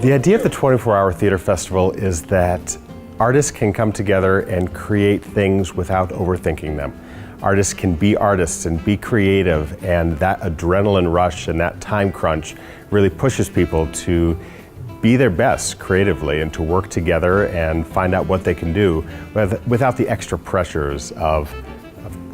The idea of the 24-Hour Theater Festival is that artists can come together and create things without overthinking them. Artists can be artists and be creative, and that adrenaline rush and that time crunch really pushes people to be their best creatively and to work together and find out what they can do without the extra pressures of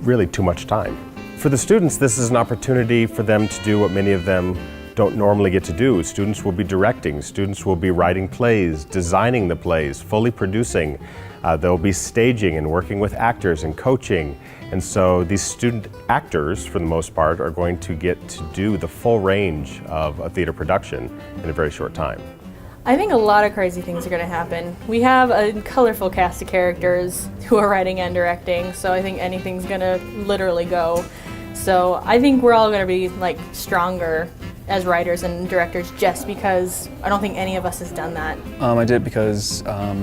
really too much time. For the students, this is an opportunity for them to do what many of them don't normally get to do. Students will be directing, students will be writing plays, designing the plays, fully producing. They'll be staging and working with actors and coaching. And so these student actors, for the most part, are going to get to do the full range of a theater production in a very short time. I think a lot of crazy things are going to happen. We have a colorful cast of characters who are writing and directing, so I think anything's going to literally go. So I think we're all going to be like stronger as writers and directors just because I don't think any of us has done that. I did it because I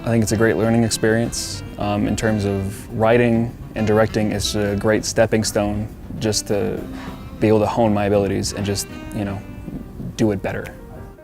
think it's a great learning experience. In terms of writing and directing, it's a great stepping stone just to be able to hone my abilities and just, do it better.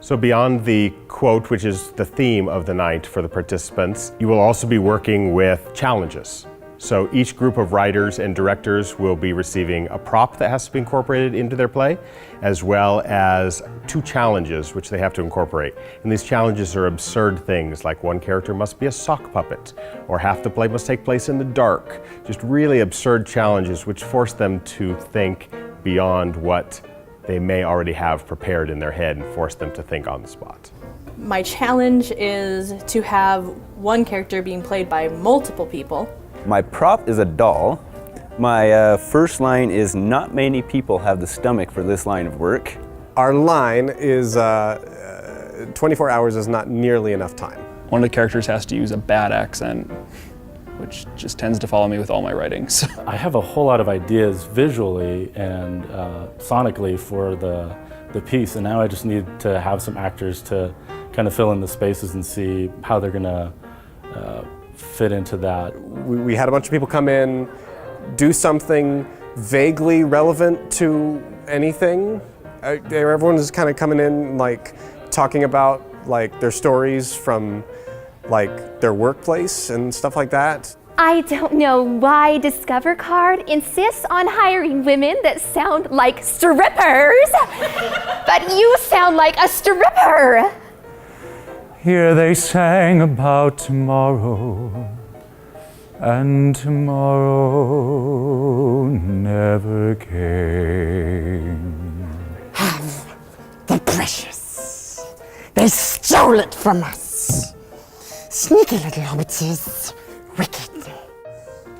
So beyond the quote, which is the theme of the night for the participants, you will also be working with challenges. So each group of writers and directors will be receiving a prop that has to be incorporated into their play, as well as 2 challenges which they have to incorporate. And these challenges are absurd things, like one character must be a sock puppet, or half the play must take place in the dark. Just really absurd challenges which force them to think beyond what they may already have prepared in their head and force them to think on the spot. My challenge is to have one character being played by multiple people. My prop is a doll. My first line is, not many people have the stomach for this line of work. Our line is 24 hours is not nearly enough time. One of the characters has to use a bad accent, which just tends to follow me with all my writings. I have a whole lot of ideas visually and sonically for the piece, and now I just need to have some actors to kind of fill in the spaces and see how they're gonna fit into that. We had a bunch of people come in, do something vaguely relevant to anything. Everyone is kind of coming in like talking about like their stories from like their workplace and stuff like that. I don't know why Discover Card insists on hiring women that sound like strippers, but you sound like a stripper. Here they sang about tomorrow, and tomorrow never came. Have the precious. They stole it from us. Sneaky little hobbitses, wicked.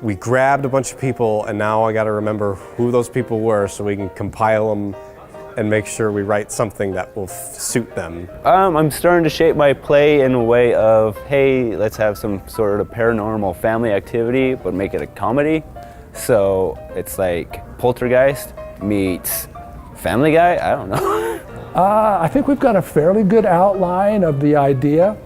We grabbed a bunch of people, and now I got to remember who those people were so we can compile them and make sure we write something that will suit them. I'm starting to shape my play in a way of, hey, let's have some sort of paranormal family activity, but make it a comedy. So it's like Poltergeist meets Family Guy, I don't know. I think we've got a fairly good outline of the idea.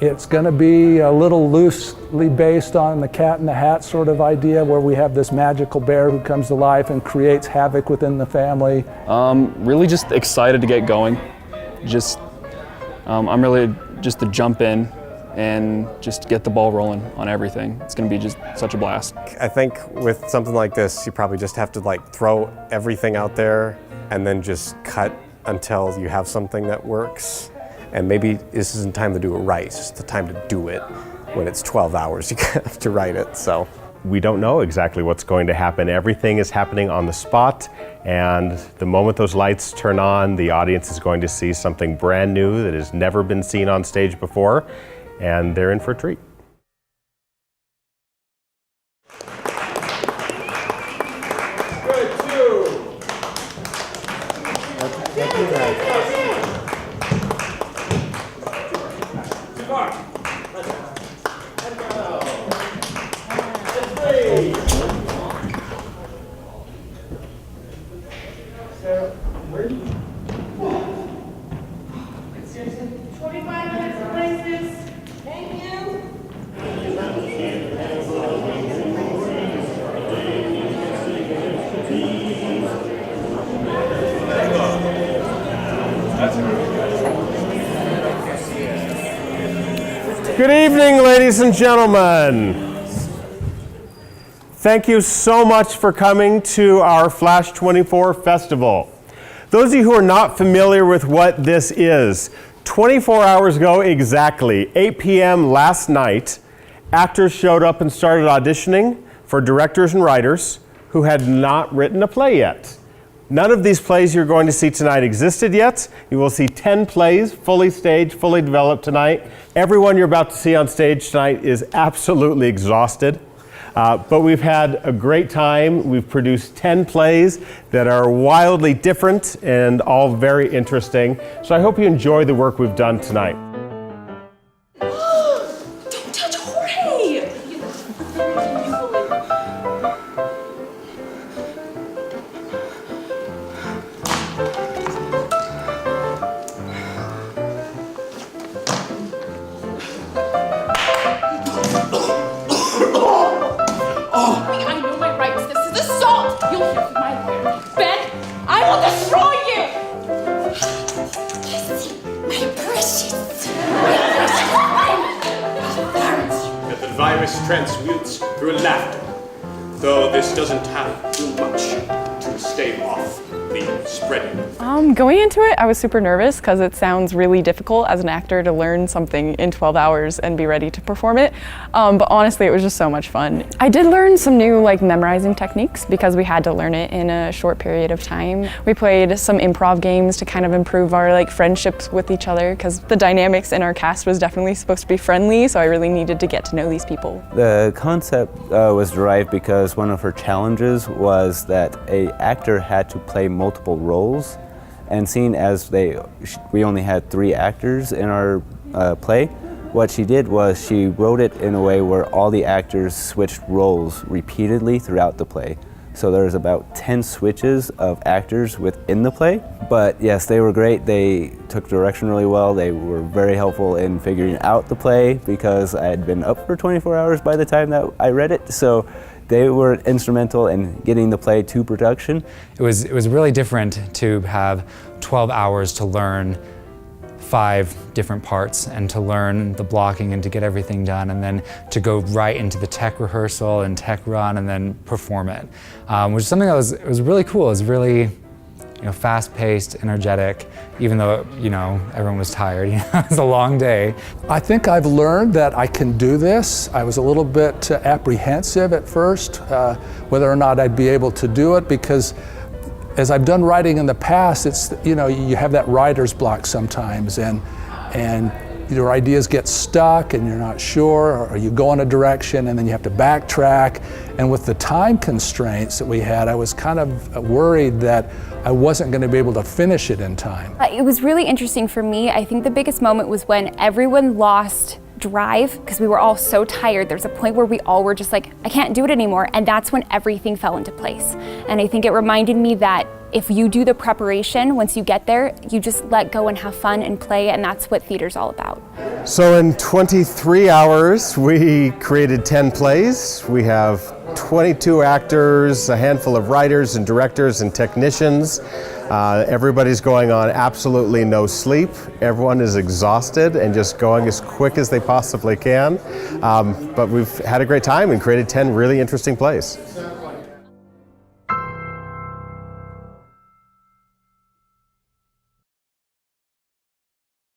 It's going to be a little loosely based on the Cat in the Hat sort of idea, where we have this magical bear who comes to life and creates havoc within the family. Really just excited to get going. I'm really just to jump in and just get the ball rolling on everything. It's going to be just such a blast. I think with something like this, you probably just have to like throw everything out there and then just cut until you have something that works. And maybe this isn't time to do it right, it's just the time to do it. When it's 12 hours, you have to write it, so. We don't know exactly what's going to happen. Everything is happening on the spot, and the moment those lights turn on, the audience is going to see something brand new that has never been seen on stage before, and they're in for a treat. Good evening, ladies and gentlemen. Thank you so much for coming to our Flash 24 Festival. Those of you who are not familiar with what this is, 24 hours ago exactly, 8 p.m. last night, actors showed up and started auditioning for directors and writers who had not written a play yet. None of these plays you're going to see tonight existed yet. You will see 10 plays, fully staged, fully developed tonight. Everyone you're about to see on stage tonight is absolutely exhausted. But we've had a great time. We've produced 10 plays that are wildly different and all very interesting. So I hope you enjoy the work we've done tonight. Don't touch Jorge! I know my rights. This is assault. You'll hear from my lawyer. Ben, I will destroy you! My precious. That the virus transmutes through laughter, though this doesn't have too much to stave off the spreading. Going into it, I was super nervous because it sounds really difficult as an actor to learn something in 12 hours and be ready to perform it. But honestly, it was just so much fun. I did learn some new memorizing techniques because we had to learn it in a short period of time. We played some improv games to kind of improve our friendships with each other because the dynamics in our cast was definitely supposed to be friendly, so I really needed to get to know these people. The concept was derived because one of her challenges was that an actor had to play multiple roles, and seeing as we only had 3 actors in our play, what she did was she wrote it in a way where all the actors switched roles repeatedly throughout the play. So there's about 10 switches of actors within the play. But yes, they were great. They took direction really well. They were very helpful in figuring out the play because I had been up for 24 hours by the time that I read it. So they were instrumental in getting the play to production. It was really different to have 12 hours to learn 5 different parts and to learn the blocking and to get everything done, and then to go right into the tech rehearsal and tech run and then perform it, which is something that was really cool. It was really fast-paced, energetic, even though everyone was tired. It was a long day. I think I've learned that I can do this. I was a little bit apprehensive at first, whether or not I'd be able to do it, because as I've done writing in the past, it's you have that writer's block sometimes, and your ideas get stuck and you're not sure, or you go in a direction and then you have to backtrack. And with the time constraints that we had, I was kind of worried that I wasn't going to be able to finish it in time. It was really interesting for me. I think the biggest moment was when everyone lost drive because we were all so tired. There's a point where we all were just like, I can't do it anymore. And that's when everything fell into place. And I think it reminded me that if you do the preparation, once you get there, you just let go and have fun and play, and that's what theater's all about. So in 23 hours, we created 10 plays. We have 22 actors, a handful of writers and directors and technicians. Everybody's going on absolutely no sleep. Everyone is exhausted and just going as quick as they possibly can. But we've had a great time and created 10 really interesting plays.